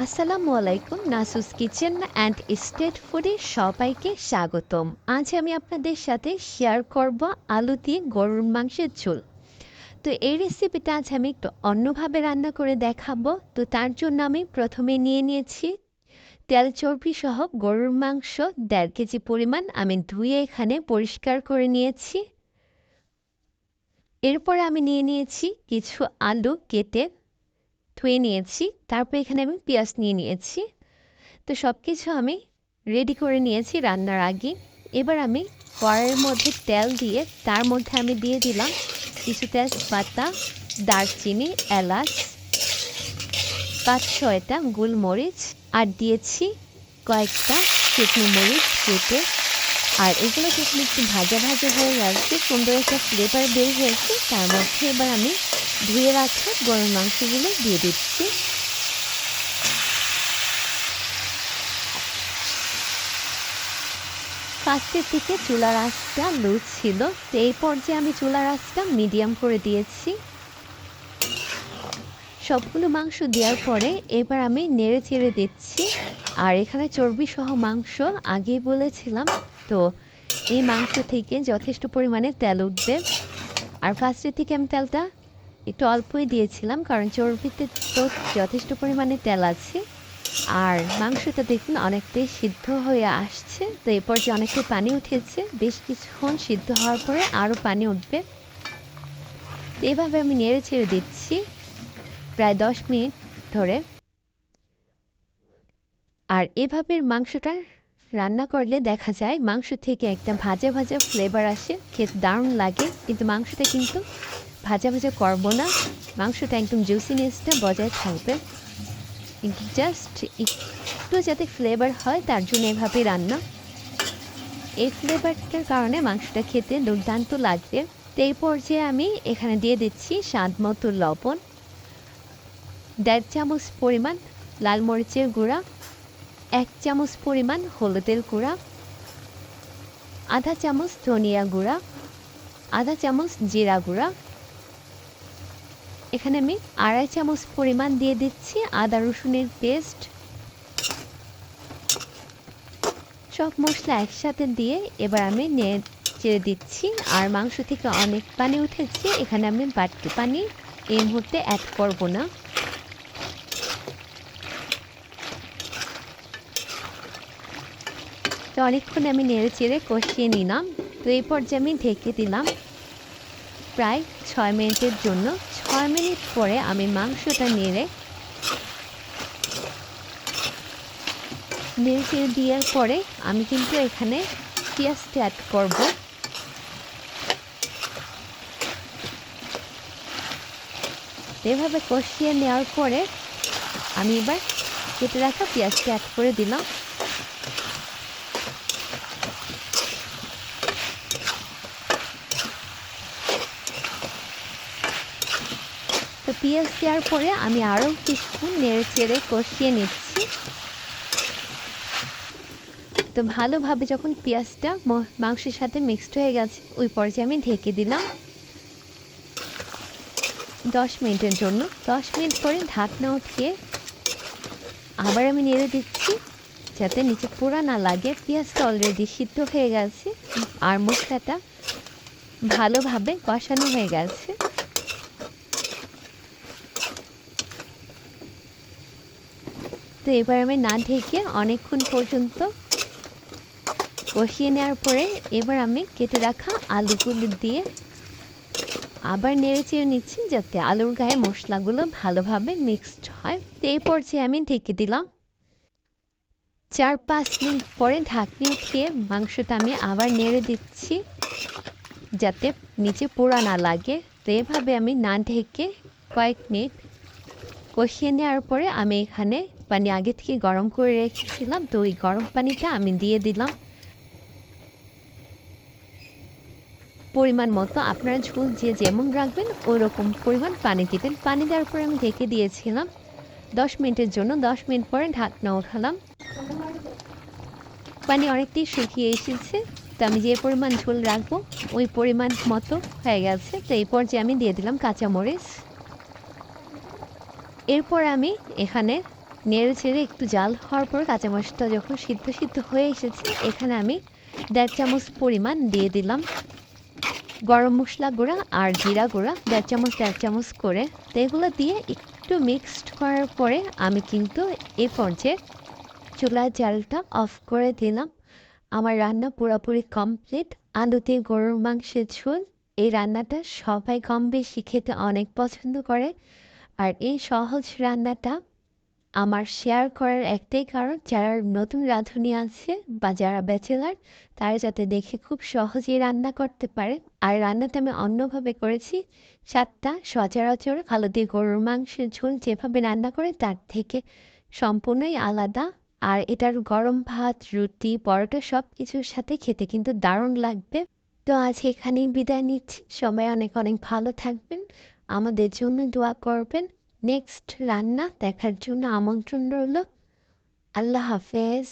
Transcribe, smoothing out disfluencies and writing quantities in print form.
আসসালামু আলাইকুম। নাসুস kitchen and state ফুডে সবাইকে স্বাগতম। আজ আমি আপনাদের সাথে শেয়ার করব আলু দিয়ে গরুর মাংসের ঝোল। তো এই রেসিপিটা আজ আমি একটু অন্যভাবে রান্না করে দেখাবো। তো তার জন্য আমি প্রথমে নিয়ে নিয়েছি তেল চর্বি সহ গরুর মাংস ১.৫ কেজি পরিমাণ আমি ধুয়ে এখানে পরিষ্কার করে নিয়েছি। এরপরে আমি নিয়ে নিয়েছি কিছু আলু কেটে ধুয়ে নিয়েছি। তারপর এখানে আমি পেঁয়াজ নিয়ে নিয়েছি। তো সব কিছু আমি রেডি করে নিয়েছি রান্নার আগে। এবার আমি কড়াইয়ের মধ্যে তেল দিয়ে তার মধ্যে আমি দিয়ে দিলাম কিছু তেজপাতা, দারচিনি, এলাচ, ৫-৬টা গোলমরিচ আর দিয়েছি কয়েকটা শুকনো মরিচ কেটে। আর এগুলো যখন একটু ভাজা ভাজা হয়ে গেছে, সুন্দর একটা ফ্লেভার বের হয়েছে, তার মধ্যে এবার আমি ধুয়ে রাখা গরুর মাংসগুলো দিয়ে দিচ্ছি। ফার্স্টের দিকে চুলার আঁচটা লো ছিল, তো এই পর্যায়ে আমি চুলার আঁচটা মিডিয়াম করে দিয়েছি। সবগুলো মাংস দেওয়ার পরে এবার আমি নেড়ে চেড়ে দিচ্ছি। আর এখানে চর্বি সহ মাংস আগেই বলেছিলাম, তো এই মাংস থেকে যথেষ্ট পরিমাণে তেল উঠবে। আর ফার্স্টের থেকে আমি তেলটা একটু অল্পই দিয়েছিলাম, কারণ চর্বিতে তো যথেষ্ট পরিমাণে তেল আছে। আর মাংসটা দেখুন অনেকটাই সিদ্ধ হয়ে আসছে, তো এরপর যে অনেকটাই পানি উঠেছে, বেশ কিছুক্ষণ সিদ্ধ হওয়ার পরে আরও পানি উঠবে। তো এভাবে আমি নেড়ে ছেড়ে দিচ্ছি প্রায় ১০ মিনিট ধরে। আর এভাবে মাংসটা রান্না করলে দেখা যায় মাংস থেকে একটা ভাজা ভাজা ফ্লেভার আসে, খেতে দারুণ লাগে। কিন্তু মাংসটা কিন্তু ভাজা ভাজা করবো না, মাংসটা একদম জুসিনেসটা বজায় থাকবে। কিন্তু জাস্ট একটু যাতে ফ্লেভার হয় তার জন্য এভাবে রান্না। এই ফ্লেভারটার কারণে মাংসটা খেতে দুর্দান্ত লাগবে। তো এই পর্যায়ে আমি এখানে দিয়ে দিচ্ছি স্বাদ মতো লবণ, ১.৫ চামচ পরিমাণ লাল মরিচের গুঁড়া, ১ চামচ পরিমাণ হলুদের গুঁড়া, আধা চামচ ধনিয়া গুঁড়া, আধা চামচ জিরা গুঁড়া। এখানে আমি ২.৫ চামচ পরিমাণ দিয়ে দিচ্ছি আদা রসুনের পেস্ট। সব মশলা একসাথে দিয়ে এবার আমি নেড়ে চেড়ে দিচ্ছি। আর মাংস থেকে অনেক পানি উঠেছে, এখানে আমি বাড়তি পানি এই মুহূর্তে অ্যাড করব না। তো অনেকক্ষণ আমি নেড়ে চেড়ে কষিয়ে নিলাম। তো এই পর্যায়ে আমি ঢেকে দিলাম প্রায় ৬ মিনিটের জন্য। ৬ মিনিট পরে আমি মাংসটা নেড়ে চেড়ে দেওয়ার পরে আমি কিন্তু এখানে পেঁয়াজটা অ্যাড করব। এভাবে কষিয়ে নেওয়ার পরে আমি এবার কেটে রাখা পেঁয়াজটা অ্যাড করে দিলাম। তো পেঁয়াজ দেওয়ার পরে আমি আরও কিছুক্ষণ নেড়ে চেড়ে কষিয়ে নিচ্ছি। তো ভালোভাবে যখন পেঁয়াজটা মাংসের সাথে মিক্সড হয়ে গেছে, ওই পর্যায়ে আমি ঢেকে দিলাম ১০ মিনিটের জন্য। ১০ মিনিট পরে ঢাকনা উঠিয়ে আবার আমি নেড়ে দিচ্ছি যাতে নিচে পোড়া না লাগে। পেঁয়াজটা অলরেডি সিদ্ধ হয়ে গেছে আর মশলাটা ভালোভাবে কষানো হয়ে গেছে। তো এবার আমি না ঢেকে অনেকক্ষণ পর্যন্ত কষিয়ে নেওয়ার পরে এবার আমি কেটে রাখা আলুগুলো দিয়ে আবার নেড়ে চেড়ে নিচ্ছি যাতে আলুর গায়ে মশলাগুলো ভালোভাবে মিক্সড হয়। তো এই পর্যায়ে আমি ঢেকে দিলাম। ৪-৫ মিনিট পরে ঢাকনি উঠিয়ে মাংসটা আমি আবার নেড়ে দিচ্ছি যাতে নিচে পোড়া না লাগে। তো এভাবে আমি না ঢেকে কয়েক মিনিট কষিয়ে নেওয়ার পরে আমি এখানে পানি আগে থেকে গরম করে রেখেছিলাম, তো ওই গরম পানিটা আমি দিয়ে দিলাম পরিমাণ মতো। আপনারা ঝোল যে যেমন রাখবেন ওই রকম পরিমাণ পানি দিবেন। পানি দেওয়ার পরে আমি ঢেকে দিয়েছিলাম ১০ মিনিটের জন্য। ১০ মিনিট পরে ঢাকনা উঠালাম। পানি অনেকটাই শুকিয়ে এসেছে, তো আমি যে পরিমাণ ঝোল রাখবো ওই পরিমাণ মতো হয়ে গেছে। তো এই পর্যায়ে আমি দিয়ে দিলাম কাঁচামরিচ। এরপর আমি এখানে নেড়ে ছেড়ে একটু জাল হওয়ার পর কাঁচামরিচটা যখন সিদ্ধ হয়ে এসেছে, এখানে আমি ১.৫ চামচ পরিমাণ দিয়ে দিলাম গরম মসলা গুঁড়া আর জিরা গুঁড়া ১.৫ চামচ করে। তো এগুলো দিয়ে একটু মিক্সড করার পরে আমি কিন্তু এই পর্যায়ে চুলার জালটা অফ করে দিলাম। আমার রান্না পুরোপুরি কমপ্লিট। আলু দিয়ে গরুর মাংসের ঝোল। এই রান্নাটা সবাই কম বেশি খেতে অনেক পছন্দ করে। আর এই সহজ রান্নাটা আমার শেয়ার করার একটাই কারণ, যারা নতুন রাঁধুনি আছে বা যারা ব্যাচেলার, তারা যাতে দেখে খুব সহজেই রান্না করতে পারে। আর রান্নাটা আমি অন্যভাবে করেছি। স্বাদটা সচরাচর আলু দিয়ে গরুর মাংসের ঝোল যেভাবে রান্না করে তার থেকে সম্পূর্ণই আলাদা। আর এটার গরম ভাত, রুটি, পরোটা সব কিছুর সাথে খেতে কিন্তু দারুণ লাগবে। তো আজ এখানেই বিদায় নিচ্ছি। সবাই অনেক অনেক ভালো থাকবেন। আমাদের জন্য দোয়া করবেন। নেক্সট রান্না দেখার জন্য আমন্ত্রণ রইল। আল্লাহ হাফেজ।